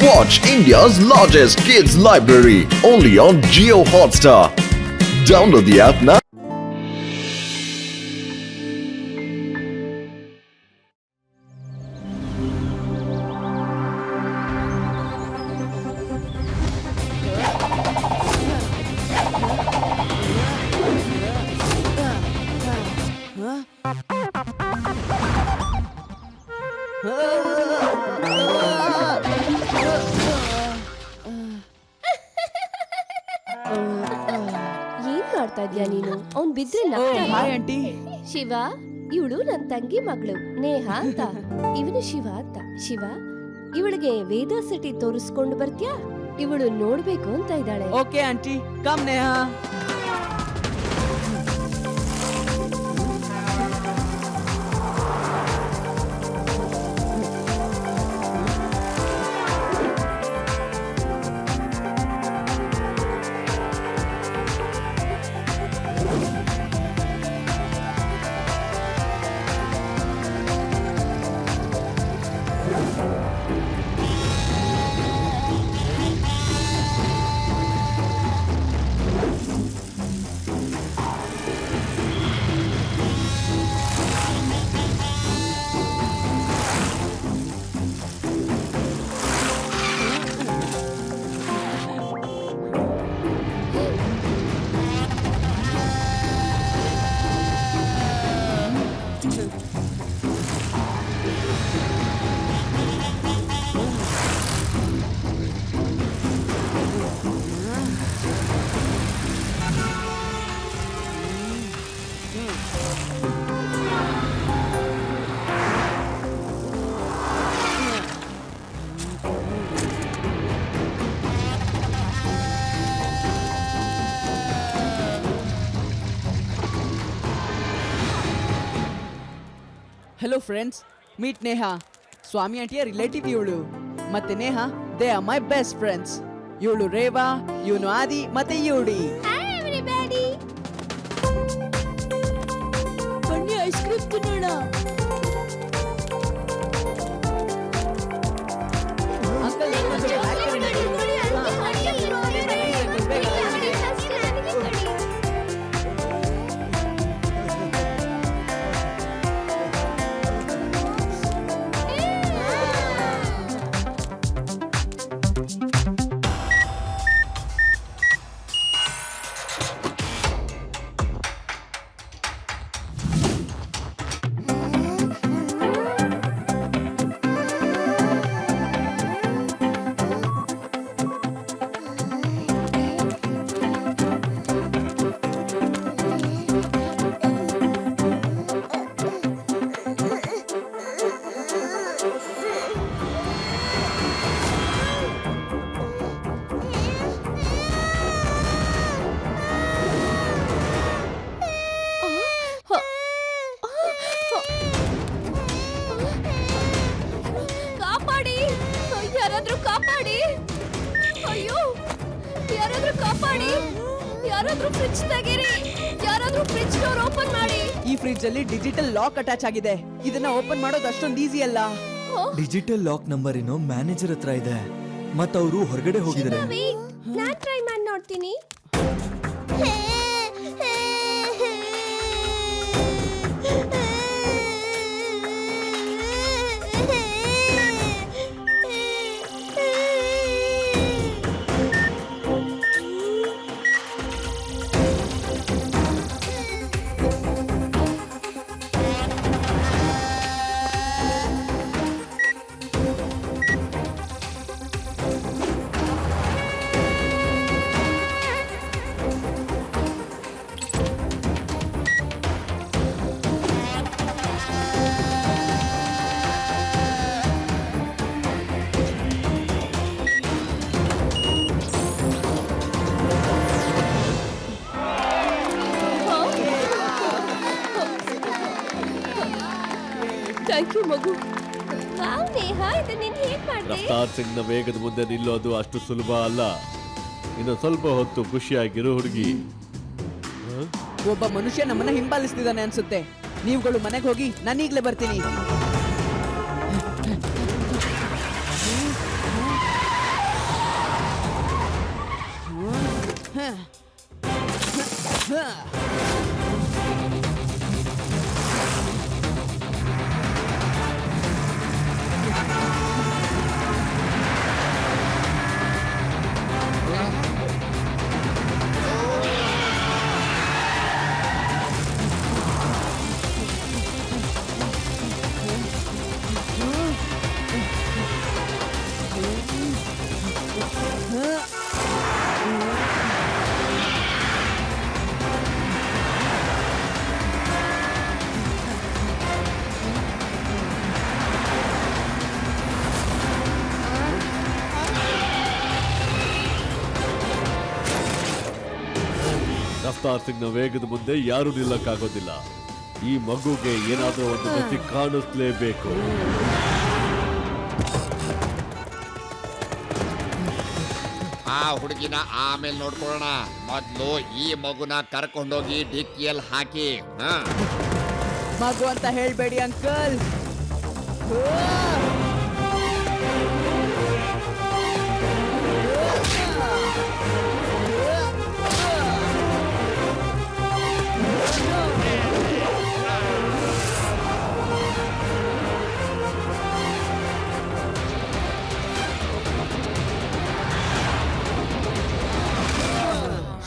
Watch India's largest kids library only on Jio Hotstar. Download the app now. ಏನ್ ಮಾಡ್ತಾ ಇದ್ಯಾ ನೀನು? ಅವ್ನ್ ಬಿದ್ರೆ ಹಾಯ್ ಆಂಟಿ. ಶಿವ, ಇವಳು ನನ್ ತಂಗಿ ಮಗಳು ನೇಹ ಅಂತ. ಇವನು ಶಿವ ಅಂತ. ಶಿವ, ಇವಳಿಗೆ ವೇದಾ ಸಿಟಿ ತೋರಿಸ್ಕೊಂಡು ಬರ್ತ್ಯಾ? ಇವಳು ನೋಡ್ಬೇಕು ಅಂತ ಇದ್ದಾಳೆ. Okay aunty, come Neha. Hello friends, meet Neha. Swamy ಆಂಟಿಯ ರಿಲೇಟಿವ್ ಇವಳು. ಮತ್ತೆ Neha, they are my best friends. ಇವಳು ರೇವಾ, ಇವನು ಆದಿ, ಮತ್ತೆ ಯುಡಿ. ಬನ್ನಿ ಐಸ್ ಕ್ರೀಮ್ ತಿನ್ನೋಣ. ಕಾಪಾಡಿ! ಅಯ್ಯೋ, ಯಾರಾದ್ರೂ ಕಾಪಾಡಿ! ಯಾರಾದ್ರೂ ಫ್ರಿಡ್ಜ್ ತೆಗೀರಿ! ಯಾರಾದ್ರೂ ಫ್ರಿಡ್ಜ್ ಡೋರ್ ಓಪನ್ ಮಾಡಿ! ಈ ಫ್ರಿಡ್ಜ್ ಅಲ್ಲಿ ಡಿಜಿಟಲ್ ಲಾಕ್ ಅಟ್ಯಾಚ್ ಆಗಿದೆ. ಇದನ್ನ ಓಪನ್ ಮಾಡೋದು ಅಷ್ಟೊಂದು ಈಸಿ ಅಲ್ಲ. ಡಿಜಿಟಲ್ ಲಾಕ್ ನಂಬರ್ ಏನೋ ಮ್ಯಾನೇಜರ್ ಹತ್ರ ಇದೆ, ಮತ್ತ ಅವರು ಹೊರಗಡೆ ಹೋಗಿದ್ದಾರೆ. ನಾನು ಟ್ರೈ ಮಾಡಿ ನೋಡ್ತೀನಿ. ಥ್ಯಾಂಕ್ ಯು ಮಗು. ವಾವ್ ನೇಹಾ, ಇದು ನೀನು ಹೇಗೆ ಮಾಡಿದೆ? ರಫ್ತಾರ್ ಸಿಂಗ್ನ ವೇಗದ ಮುಂದೆ ನಿಲ್ಲೋದು ಅಷ್ಟು ಸುಲಭ ಅಲ್ಲ. ಇನ್ನು ಸ್ವಲ್ಪ ಹೊತ್ತು ಖುಷಿಯಾಗಿರೋ ಹುಡುಗಿ. ಒಬ್ಬ ಮನುಷ್ಯ ನಮ್ಮನ್ನ ಹಿಂಬಾಲಿಸ್ತಿದ್ದಾನೆ ಅನ್ಸುತ್ತೆ. ನೀವುಗಳು ಮನೆಗೆ ಹೋಗಿ, ನಾನು ಈಗಲೇ ಬರ್ತೀನಿ. ರಫ್ತಾರ್ ಸಿಂಗ್ ನ ವೇಗದ ಮುಂದೆ ಯಾರು ನಿಲ್ಲಕ್ಕಾಗೋದಿಲ್ಲ. ಈ ಮಗುಗೆ ಏನಾದ್ರೂ ಒಂದು ಗತಿ ಕಾಣಿಸ್ಲೇಬೇಕು. ಆ ಹುಡುಗಿನ ಆಮೇಲೆ ನೋಡ್ಕೊಳ್ಳೋಣ. ಮೊದ್ಲು ಈ ಮಗುನ ಕರ್ಕೊಂಡೋಗಿ ಡಿಕ್ಕಿಯಲ್ಲಿ ಹಾಕಿ. ಮಗು ಅಂತ ಹೇಳ್ಬೇಡಿ ಅಂಕಲ್.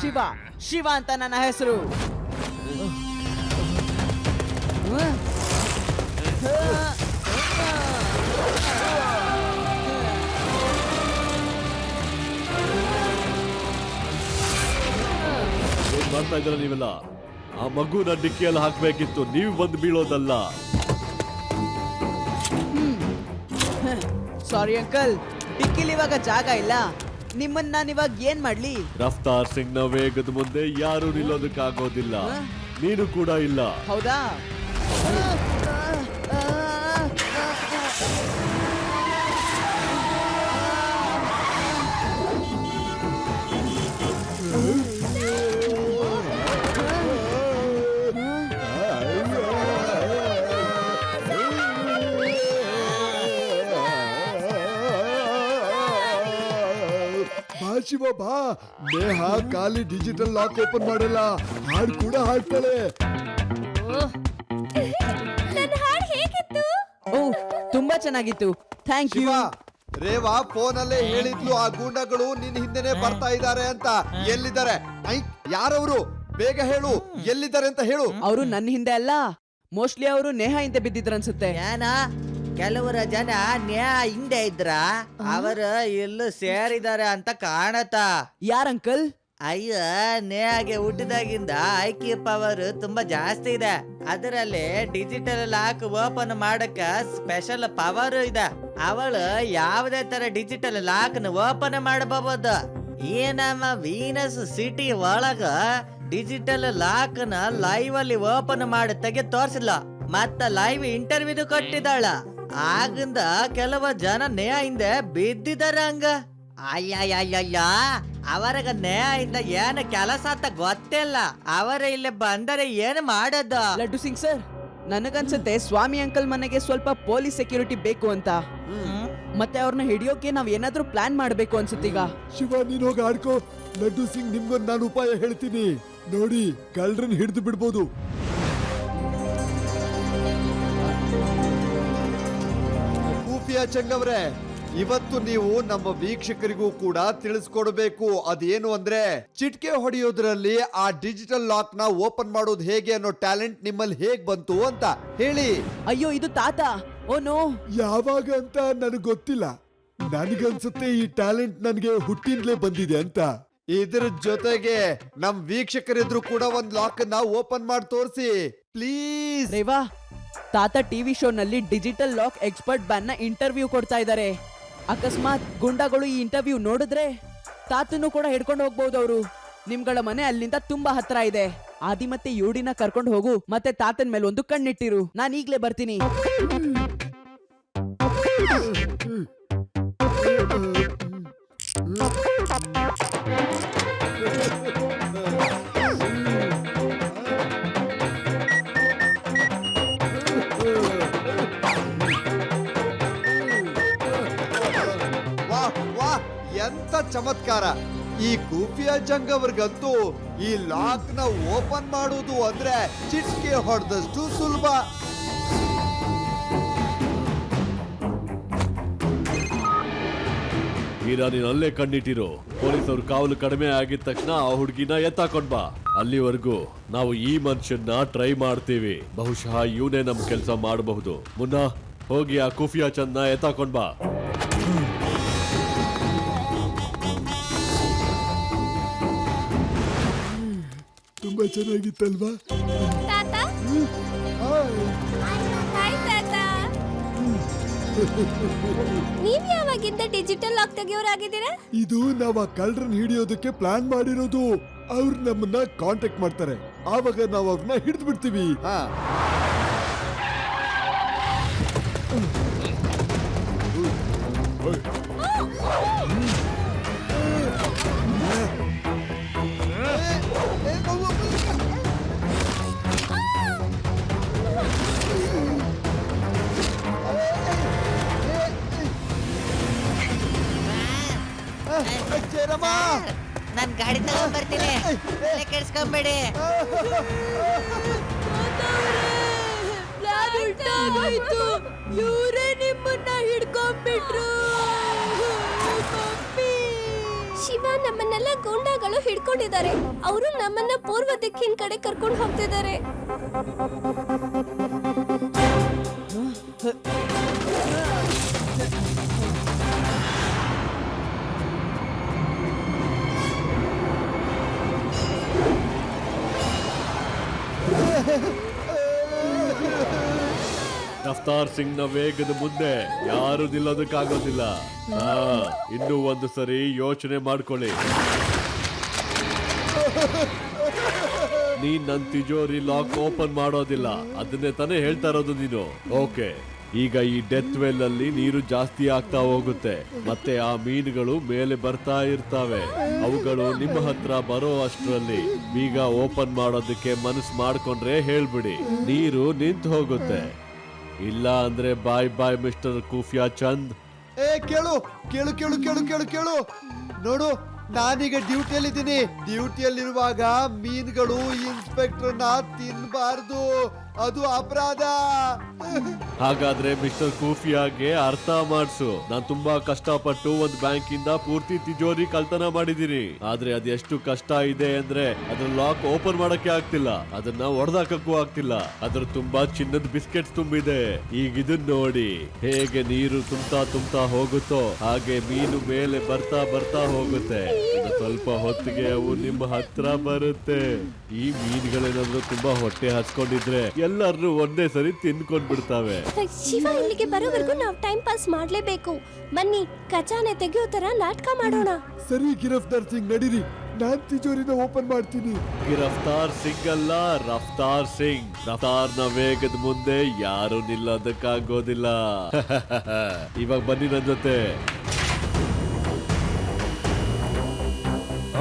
ಶಿವ ಶಿವ ಅಂತ ನನ್ನ ಹೆಸರು. ಏನ್ ಮಾಡ್ತಾ ಇದ್ರ ನೀವೆಲ್ಲ? ಆ ಮಗುನ ಡಿಕ್ಕಿಯಲ್ಲಿ ಹಾಕ್ಬೇಕಿತ್ತು, ನೀವು ಬಂದು ಬೀಳೋದಲ್ಲ. ಸಾರಿ ಅಂಕಲ್, ಡಿಕ್ಕಿಲಿ ಇವಾಗ ಜಾಗ ಇಲ್ಲ. ನಿಮ್ಮನ್ನ ನಾನು ಇವಾಗ ಏನ್ ಮಾಡ್ಲಿ? ರಫ್ತಾರ್ ಸಿಂಗ್ ನ ವೇಗದ ಮುಂದೆ ಯಾರು ನಿಲ್ಲೋದಕ್ಕಾಗೋದಿಲ್ಲ. ನೀನು ಕೂಡ ಇಲ್ಲ. ಹೌದಾ? ಶಿವ ಬಾ. ನೇಹ ಖಾಲಿ ಡಿಜಿಟಲ್ ಲಾಕ್ ಓಪನ್ ಮಾಡಲ್ಲ, ಹಾಡು ಕೂಡ ಹಾಡ್ತಾಳೆ. ನನ್ನ ಹಾಡು ಹೇಗಿತ್ತು? ಓ, ತುಂಬಾ ಚೆನ್ನಾಗಿತ್ತು. Thank you. Shiva, Reva phone ಅಲ್ಲೇ ಹೇಳಿದ್ಲು ಆ ಗೂಂಡಗಳು ನಿನ್ ಹಿಂದೆನೆ ಬರ್ತಾ ಇದ್ದಾರೆ ಅಂತ. ಎಲ್ಲಿದ್ದಾರೆ? ಯಾರವರು? ಬೇಗ ಹೇಳು, ಎಲ್ಲಿದ್ದಾರೆ ಅಂತ ಹೇಳು. ಅವರು ನನ್ನ ಹಿಂದೆ ಅಲ್ಲ, ಮೋಸ್ಟ್ಲಿ ಅವರು ನೇಹ ಹಿಂದೆ ಬಿದ್ದಿದ್ರನ್ಸುತ್ತೆ. ಏನ ಕೆಲವರ ಜನ ನ್ಯಾ ಹಿಂದೆ ಇದ್ರ, ಅವರು ಎಲ್ಲೂ ಸೇರಿದ್ದಾರೆ ಅಂತ ಕಾಣತ್ತ. ಯಾರ್ ಅಂಕಲ್? ಅಯ್ಯ, ನೇಹಾಗೆ ಹುಟ್ಟಿದಾಗಿಂದ ಐಕ್ಯ ಪವರ್ ತುಂಬಾ ಜಾಸ್ತಿ ಇದೆ. ಅದರಲ್ಲಿ ಡಿಜಿಟಲ್ ಲಾಕ್ ಓಪನ್ ಮಾಡಕ ಸ್ಪೆಷಲ್ ಪವರ್ ಇದೆ. ಅವಳು ಯಾವುದೇ ತರ ಡಿಜಿಟಲ್ ಲಾಕ್ ನ ಓಪನ್ ಮಾಡಬಹುದು. ಈ ನಮ್ಮ ವೀನಸ್ ಸಿಟಿ ಒಳಗ ಡಿಜಿಟಲ್ ಲಾಕ್ ನ ಲೈವ್ ಅಲ್ಲಿ ಓಪನ್ ಮಾಡಿ ತೆಗೆ ತೋರ್ಸಿಲ್ಲ, ಮತ್ತ ಲೈವ್ ಇಂಟರ್ವ್ಯೂ ಕೊಟ್ಟಿದ್ದಾಳ. ಆಗಿಂದ ಕೆಲವು ಜನ ನೇಹ ಹಿಂದೆ ಬಿದ್ದಿದಾರ. ಹಂಗ ಅಯ್ಯ, ಅವರಗ ನೇಹ ಹಿಂದ ಏನ್ ಕೆಲಸ ಅಂತ ಗೊತ್ತಿಲ್ಲ. ಅವರ ಇಲ್ಲಿ ಬಂದರೆ ಏನ್ ಮಾಡದ? ಲಡ್ಡು ಸಿಂಗ್ ಸರ್, ನನಗನ್ಸುತ್ತೆ ಸ್ವಾಮಿ ಅಂಕಲ್ ಮನೆಗೆ ಸ್ವಲ್ಪ ಪೊಲೀಸ್ ಸೆಕ್ಯೂರಿಟಿ ಬೇಕು ಅಂತ. ಮತ್ತೆ ಅವ್ರನ್ನ ಹಿಡಿಯೋಕೆ ನಾವ್ ಏನಾದ್ರೂ ಪ್ಲಾನ್ ಮಾಡ್ಬೇಕು ಅನ್ಸುತ್ತೀಗ. ಶಿವ, ನೀನ್ ಹೋಗಿ ಆಡ್ಕೋ. ಲಡ್ಡು ಸಿಂಗ್, ನಿಮ್ಗೊಂದು ನಾನು ಉಪಾಯ ಹೇಳ್ತೀನಿ ನೋಡಿ. ಕಳ್ಳರನ್ನ ಹಿಡಿದು ಬಿಡ್ಬೋದು. ಕೂಫಿಯಾ ಚಂಗ್ ಅವರೇ, ಇವತ್ತು ನೀವು ನಮ್ಮ ವೀಕ್ಷಕರಿಗೂ ಕೂಡ ತಿಳಿಸ್ಕೊಡ್ಬೇಕು. ಅದೇನು ಅಂದ್ರೆ, ಚಿಟ್ಕೆ ಹೊಡೆಯೋದ್ರಲ್ಲಿ ಆ ಡಿಜಿಟಲ್ ಲಾಕ್ ನ ಓಪನ್ ಮಾಡೋದು ಹೇಗೆ ಅನ್ನೋ ಟ್ಯಾಲೆಂಟ್ ನಿಮ್ಮಲ್ಲಿ ಹೇಗ್ ಬಂತು ಅಂತ ಹೇಳಿ. ಅಯ್ಯೋ, ಇದು ತಾತ. Oh no. ಯಾವಾಗ ಅಂತ ನನಗೆ ಗೊತ್ತಿಲ್ಲ. ನನಗನ್ಸುತ್ತೆ ಈ ಟ್ಯಾಲೆಂಟ್ ನನಗೆ ಹುಟ್ಟಿಂದಲೇ ಬಂದಿದೆ ಅಂತ. ಇದ್ರ ಜೊತೆಗೆ ನಮ್ ವೀಕ್ಷಕರಿದ್ರು ಕೂಡ ಒಂದ್ ಲಾಕ್ ನ ಓಪನ್ ಮಾಡಿ ತೋರಿಸಿ ಪ್ಲೀಸ್. ರೇವಾ, ತಾತ ಟಿವಿ ಶೋ ನಲ್ಲಿ ಡಿಜಿಟಲ್ ಲಾಕ್ ಎಕ್ಸ್ಪರ್ಟ್ ಬ್ಯಾನ್ ನ ಇಂಟರ್ವ್ಯೂ ಕೊಡ್ತಾ ಇದ್ದಾರೆ. ಅಕಸ್ಮಾತ್ ಗುಂಡಾಗಳು ಈ ಇಂಟರ್ವ್ಯೂ ನೋಡಿದ್ರೆ ತಾತನ್ನು ಕೂಡ ಹಿಡ್ಕೊಂಡು ಹೋಗ್ಬಹುದು ಅವರು. ನಿಮ್ಗಳ ಮನೆ ಅಲ್ಲಿಂದ ತುಂಬಾ ಹತ್ರ ಇದೆ. ಆದಿ ಮತ್ತೆ ಯೂಡಿನ ಕರ್ಕೊಂಡು ಹೋಗು, ಮತ್ತೆ ತಾತನ ಮೇಲೆ ಒಂದು ಕಣ್ಣಿಟ್ಟಿರು. ನಾನು ಈಗ್ಲೇ ಬರ್ತೀನಿ. ಎಂತ ಚಮತ್ಕಾರ! ಈ ಕೂಫಿಯಾ ಜಂಗ್ ಅವ್ರಿಗಂತೂ ಈ ಲಾಕ್ ನ ಓಪನ್ ಮಾಡುವುದು ಅಂದ್ರೆ ಚಿಟ್ಕೆ ಹೊಡೆದಷ್ಟು ಸುಲಭ. ಹೀರಾ, ನೀನ್ ಅಲ್ಲೇ ಕಣ್ಣಿಟ್ಟಿರು. ಪೊಲೀಸರು ಕಾವಲು ಕಡಿಮೆ ಆಗಿದ ತಕ್ಷಣ ಆ ಹುಡುಗಿನ ಎತ್ತಾಕೊಂಡ್ ಬಾ. ಅಲ್ಲಿವರೆಗೂ ನಾವು ಈ ಮನುಷ್ಯನ್ನ ಟ್ರೈ ಮಾಡ್ತೀವಿ. ಬಹುಶಃ ಇವನೇ ನಮ್ ಕೆಲಸ ಮಾಡಬಹುದು. ಮುನ್ನ ಹೋಗಿ ಆ ಕುಫಿಯಾ ಚಂದ್ನ ಎತ್ತಾಕೊಂಡ್ ಬಾ. ತುಂಬಾ ಚೆನ್ನಾಗಿತ್ತಲ್ವಾ? ತಾತ, ಹಾಯ್ ತಾತ. ನೀವ್ ಯಾವಾಗಿಂದ ಡಿಜಿಟಲ್ ಲಾಕ್ ತೆಗಿಯೋರಾಗಿದ್ದೀರಾ? ಇದು ನಾವ್ ಆ ಕಳ್ಳರನ್ನ ಹಿಡಿಯೋದಕ್ಕೆ ಪ್ಲಾನ್ ಮಾಡಿರೋದು. ಅವ್ರು ನಮ್ಮನ್ನ ಕಾಂಟ್ಯಾಕ್ಟ್ ಮಾಡ್ತಾರೆ, ಆವಾಗ ನಾವು ಅವ್ರನ್ನ ಹಿಡಿದು ಬಿಡ್ತೀವಿ. ನಾನ್ ಗಾಡಿ ತಗೊಂಡ್ ಬರ್ತೀನಿ, ತಲೆ ಕೆಡ್ಸ್ಕೊಂಬೇಡಿ. ಇವರೇ ನಿಮ್ಮನ್ನ ಹಿಡ್ಕೊಂಡ್ಬಿಟ್ರು. ಶಿವ, ನಮ್ಮನ್ನೆಲ್ಲ ಗೂಂಡಾಗಳು ಹಿಡ್ಕೊಂಡಿದ್ದಾರೆ. ಅವರು ನಮ್ಮನ್ನ ಪೂರ್ವ ದಿಕ್ಕಿನ ಕಡೆ ಕರ್ಕೊಂಡು ಹೋಗ್ತಿದ್ದಾರೆ. ರಫ್ತಾರ್ ಸಿಂಗ್ ನ ವೇಗದ ಮುಂದೆ ಯಾರು ನಿಲ್ಲೋದಕ್ಕಾಗೋದಿಲ್ಲ. ಇನ್ನೂ ಒಂದು ಸರಿ ಯೋಚನೆ ಮಾಡ್ಕೊಳ್ಳಿ. ನೀನ್ ನನ್ ತಿಜೋರಿ ಲಾಕ್ ಓಪನ್ ಮಾಡೋದಿಲ್ಲ, ಅದನ್ನೇ ತಾನೇ ಹೇಳ್ತಾ ಇರೋದು ನೀನು. ಓಕೆ, ಈಗ ಈ ಡೆತ್ ವೆಲ್ ಅಲ್ಲಿ ನೀರು ಜಾಸ್ತಿ ಆಗ್ತಾ ಹೋಗುತ್ತೆ, ಮತ್ತೆ ಆ ಮೀನುಗಳು ಮೇಲೆ ಬರ್ತಾ ಇರ್ತಾವೆ. ಅವುಗಳು ನಿಮ್ಮ ಹತ್ರ ಬರೋ ಅಷ್ಟ್ರಲ್ಲಿ ಬೀಗ ಓಪನ್ ಮಾಡೋದಕ್ಕೆ ಮನಸ್ಸು ಮಾಡ್ಕೊಂಡ್ರೆ ಹೇಳ್ಬಿಡಿ, ನೀರು ನಿಂತು ಹೋಗುತ್ತೆ. ಇಲ್ಲ ಅಂದ್ರೆ ಬಾಯ್ ಬಾಯ್ ಮಿಸ್ಟರ್ ಖುಫಿಯಾ ಚಂದ್. ಕೇಳು ಕೇಳು ಕೇಳು ಕೇಳು ಕೇಳು ಕೇಳು ನೋಡು, ನಾನೀಗ ಡ್ಯೂಟಿಯಲ್ಲಿದ್ದೀನಿ. ಡ್ಯೂಟಿಯಲ್ಲಿರುವಾಗ ಮೀನುಗಳು ಇನ್ಸ್ಪೆಕ್ಟರ್ನ ತಿನ್ಬಾರ್ದು, ಅದು ಅಪರಾಧ. ಹಾಗಾದ್ರೆ ಮಿಸ್ಟರ್ ಖುಫಿಯಾಗೆ ಅರ್ಥ ಮಾಡ್ಸು. ನಾನ್ ತುಂಬಾ ಕಷ್ಟಪಟ್ಟು ಒಂದ್ ಬ್ಯಾಂಕ್ ಇಂದ ಪೂರ್ತಿ ತಿಜೋರಿ ಕಳ್ತನ ಮಾಡಿದೀನಿ. ಆದ್ರೆ ಅದೆಷ್ಟು ಕಷ್ಟ ಇದೆ ಅಂದ್ರೆ ಅದ್ರ ಲಾಕ್ ಓಪನ್ ಮಾಡಕ್ಕೆ ಆಗ್ತಿಲ್ಲ, ಅದನ್ನ ಒಡೆದಾಕಕ್ಕೂ ಆಗ್ತಿಲ್ಲ. ಅದ್ರ ತುಂಬಾ ಚಿನ್ನದ ಬಿಸ್ಕೆಟ್ಸ್ ತುಂಬಿದೆ. ಈಗ ಇದನ್ನ ನೋಡಿ, ಹೇಗೆ ನೀರು ತುಂಬ್ತಾ ಹೋಗುತ್ತೋ ಹಾಗೆ ಮೀನು ಮೇಲೆ ಬರ್ತಾ ಬರ್ತಾ ಹೋಗುತ್ತೆ. ಇನ್ನು ಸ್ವಲ್ಪ ಹೊತ್ತಿಗೆ ಅವು ನಿಮ್ಮ ಹತ್ರ ಬರುತ್ತೆ. ಈ ಮೀನುಗಳೇನಾದ್ರೂ ತುಂಬಾ ಹೊಟ್ಟೆ ಹಚ್ಕೊಂಡಿದ್ರೆ ಎಲ್ಲರೂ ಒಂದೇ ಸರಿ ತಿನ್ಕೊಂಡ್ ಬಿಡ್ತಾವೆ. ಶಿವ, ಇಲ್ಲಿಗೆ ಬರೋವರೆಗೂ ನಾವು ಟೈಮ್ ಪಾಸ್ ಮಾಡ್ಲೇಬೇಕು. ಬನ್ನಿ, ಖಜಾನೆ ತೆಗೆಯೋ ತರ ನಾಟಕ ಮಾಡೋಣ. ಸರಿ ಗಿರಫ್ತಾರ್ ಸಿಂಗ್, ನಡೀರಿ, ನಾನ್ ತಿಜೋರಿನ ಓಪನ್ ಮಾಡ್ತೀನಿ. ಗಿರಫ್ತಾರ್ ಸಿಂಗ್ ಅಲ್ಲ, ರಫ್ತಾರ್ ಸಿಂಗ್. ರಫ್ತಾರ್ನ ವೇಗದ ಮುಂದೆ ಯಾರು ನಿಲ್ಲೋದಕ್ಕಾಗೋದಿಲ್ಲ. ಇವಾಗ ಬನ್ನಿ ನನ್ ಜೊತೆ.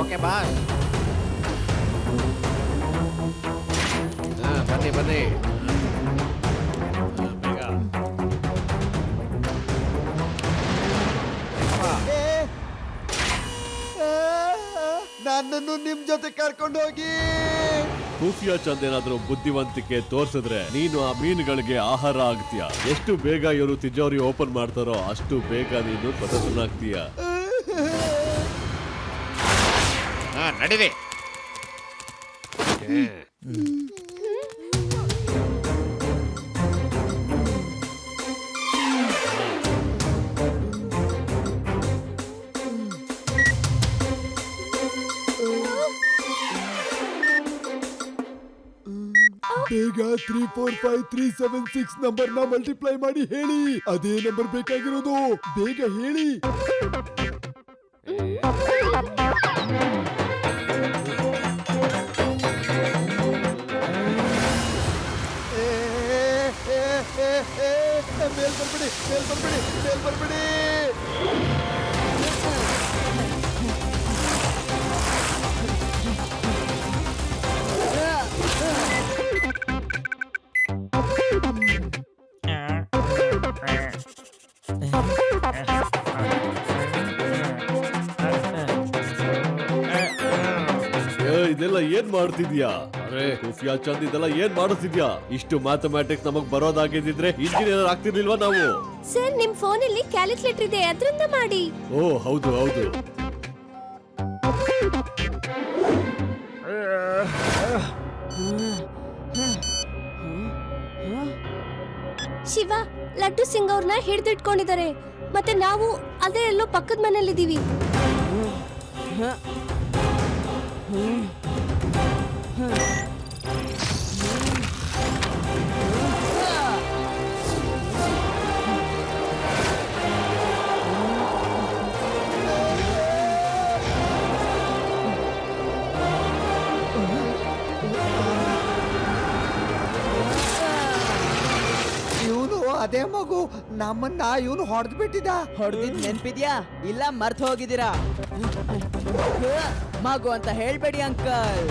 ಓಕೆ ಬಾಸ್, ಬನ್ನಿ ಬನ್ನಿ. ನನ್ನನ್ನು ನಿಮ್ ಜೊತೆ ಕರ್ಕೊಂಡು ಹೋಗಿ. ಖುಫಿಯಾ ಚಂದ್ ಏನಾದ್ರೂ ಬುದ್ಧಿವಂತಿಕೆ ತೋರ್ಸಿದ್ರೆ ನೀನು ಆ ಮೀನುಗಳಿಗೆ ಆಹಾರ ಆಗ್ತೀಯ. ಎಷ್ಟು ಬೇಗ ಇವರು ತಿಜೋರಿ ಓಪನ್ ಮಾಡ್ತಾರೋ ಅಷ್ಟು ಬೇಗ ನೀನು ಸ್ವತಂತ್ರನಾಗ್ತೀಯ. ನಡೀರಿ. ಬೇಗ 345376 ನಂಬರ್ ನ ಮಲ್ಟಿಪ್ಲೈ ಮಾಡಿ ಹೇಳಿ. ಅದೇ ನಂಬರ್ ಬೇಕಾಗಿರೋದು, ಬೇಗ ಹೇಳಿ. ಮೇಲ್ ಬರ್ಬಿಡಿ, ಮೇಲ್ ಬರ್ಬಿಡಿ, ಮೇಲ್ ಬರ್ಬಿಡಿ. ಇದೆಲ್ಲ ಏನ್ ಮಾಡ್ತಿದ್ಯಾ? ಅರೆ ಖುಫಿಯಾ ಚಂದ್, ಇದೆಲ್ಲ ಏನ್ ಮಾಡುತ್ತಿದ್ಯಾ? ಇಷ್ಟು ಮ್ಯಾಥಮೆಟಿಕ್ಸ್ ನಮಗ್ ಬರೋದಾಗಿದ್ರೆ ಇಂಜಿನಿಯರ್ ಆಗ್ತಿರ್ಲಿಲ್ವಾ ನಾವು? ಸರ್, ನಿಮ್ ಫೋನ್ ಅಲ್ಲಿ ಕ್ಯಾಲ್ಕುಲೇಟರ್ ಇದೆ, ಅದ್ರಿಂದ ಮಾಡಿ. ಓ ಹೌದು ಹೌದು. ಶಿವ, ಲಡ್ಡು ಸಿಂಗ್ ಅವ್ರನ್ನ ಹಿಡಿದಿಟ್ಕೊಂಡಿದ್ದಾರೆ. ಮತ್ತೆ ನಾವು ಅದೇ ಎಲ್ಲೋ ಪಕ್ಕದ ಮನೇಲಿದ್ದೀವಿ. ಅದೇ ಮಗು ನಮ್ಮನ್ನ ಇವನು ಹೊಡೆದು ಬಿಟ್ಟಿದ. ಹೊಡೆದಿದ್ ನೆನ್ಪಿದ್ಯಾ ಇಲ್ಲ ಮರ್ತು ಹೋಗಿದ್ದೀರಾ? ಮಗು ಅಂತ ಹೇಳ್ಬೇಡಿ ಅಂಕಲ್.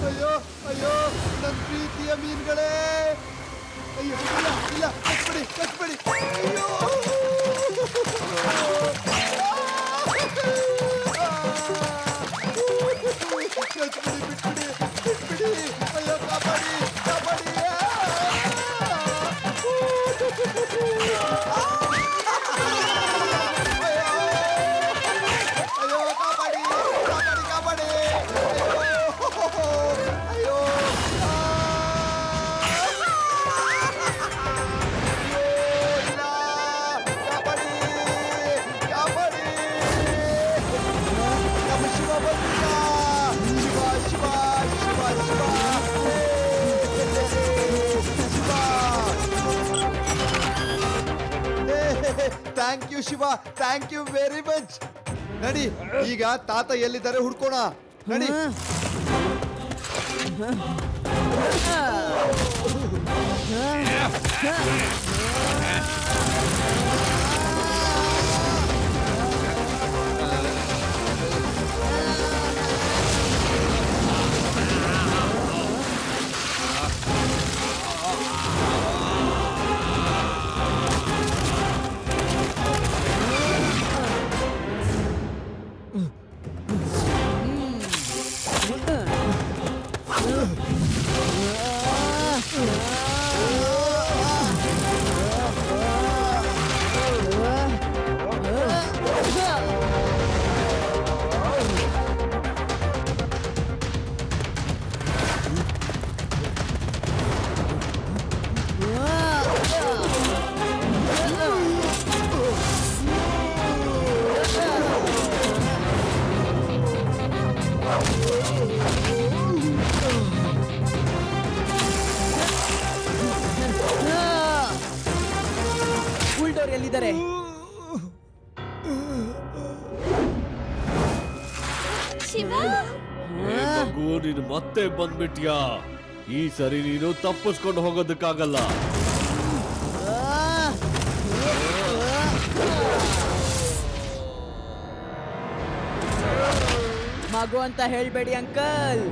ಅಯ್ಯೋ ಅಯ್ಯೋ ನನ್ನ ಪ್ರೀತಿಯ ಮೀನುಗಳೇ, ಅಯ್ಯೋ ಇಲ್ಲ ಇಲ್ಲ ಕಚ್ಬೇಡಿ ಕಚ್ಬೇಡಿ. ಅಯ್ಯೋ ಕಚ್ಬೇಡಿ, ಬಿಟ್ಬಿಡಿ ಬಿಟ್ಬಿಡಿ. ಅಯ್ಯೋ ಕಾಪಾಡಿ ಕಾಪಾಡಿ. ಅಯ್ಯೋ ಕಾಪಾಡಿ ಕಾಪಾಡಿ ಕಾಪಾಡಿ. ಅಯ್ಯೋ ಕಾಪಾಡಿ ಕಾಪಾಡಿ. ನಮ್ಮ ಶಿವ ಬಂದಿಲ್ಲ. Shiva Shiva Shiva Shiva thank you Shiva, thank you very much. ನಡಿ ಈಗ ತಾತ ಎಲ್ಲಿದ್ದಾರೆ ಹುಡ್ಕೋಣ. ನಡಿ. ಉಳ್ದವ್ರು ಎಲ್ಲಿದ್ದಾರೆ? ಶಿವ ಏ ಮಗು, ನೀನು ಮತ್ತೆ ಬಂದ್ಬಿಟ್ಯಾ? ಈ ಸರಿ ನೀನು ತಪ್ಪಿಸ್ಕೊಂಡು ಹೋಗೋದಕ್ಕಾಗಲ್ಲ. ಮಗು ಅಂತ ಹೇಳ್ಬೇಡಿ ಅಂಕಲ್.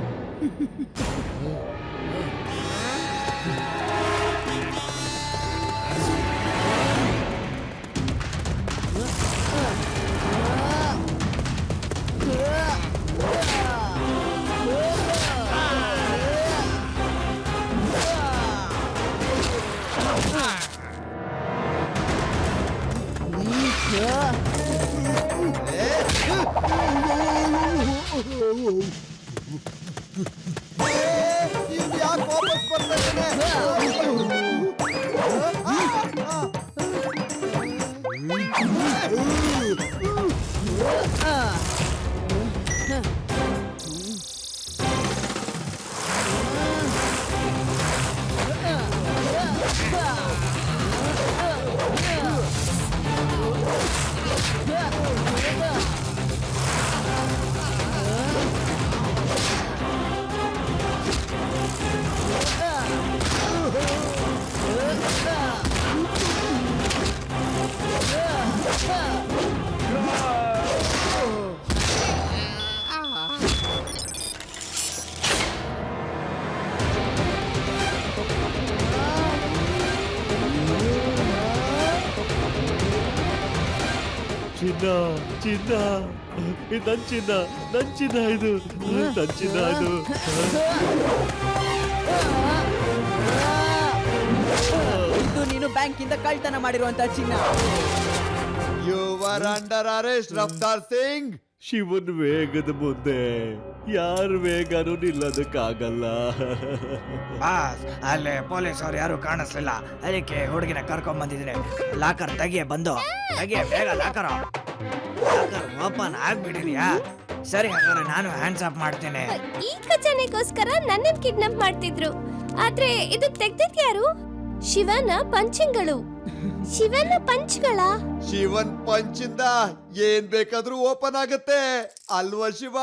ಯಾಕೆ ವಾಪಸ್ ಬರ್ತಾ ಇದ್ದಾನೆ? ಚಿನ್ನ ಚಿನ್ನ ಇದು ನನ್ ಚಿನ್ನ, ನನ್ ಚಿನ್ನ ಇದು, ನನ್ ಚಿನ್ನ ಇದು. ಇದು ನೀನು ಬ್ಯಾಂಕಿಂದ ಕಳ್ತನ ಮಾಡಿರುವಂತ ಚಿನ್ನ. You were under arrest, Raftar Singh. ಶಿವನ್ ವೇಗದ ಮುಂದೆ ಯಾರ ವೇಗನೂ ನಿಲ್ಲೋದಕ್ಕಾಗಲ್ಲ. ಬಾಸ್ ಅಲ್ಲಿ ಪೊಲೀಸವ್ರು ಯಾರು ಕಾಣಿಸ್ಲಿಲ್ಲ, ಅದಕ್ಕೆ ಹುಡುಗಿನ ಕರ್ಕೊಂಡ್ ಬಂದಿದ್ದೀನಿ. ಲಾಕರ್ ತೆಗಿಯ ಬಂದು ತೆಗಿಯ ಬೇಗ ಲಾಕರ್ ಓಪನ್ ಆಗ್ಬಿಟ್ಟಿದ್ಯಾ? ಸರಿ ಹಾಗಾದ್ರೆ ನಾನು ಹ್ಯಾಂಡ್ಸ್ ಅಪ್ ಮಾಡ್ತೇನೆ. ಈ ಖಜಾನೆಗೋಸ್ಕರ ನನ್ನ ಕಿಡ್ನಾಪ್ ಮಾಡ್ತಿದ್ರು, ಆದ್ರೆ ಇದು ತೆಗ್ದಿದ್ ಯಾರು? ಶಿವನ ಪಂಚಿಂಗಳು. ಶಿವನ ಪಂಚ್ಗಳ? ಶಿವನ್ ಪಂಚಿಂದ ಏನ್ ಬೇಕಾದ್ರೂ ಓಪನ್ ಆಗತ್ತೆ ಅಲ್ವಾ Shiva?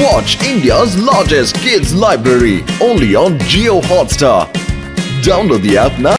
Watch India's largest kids library only on Geo Hotstar. Download the app now.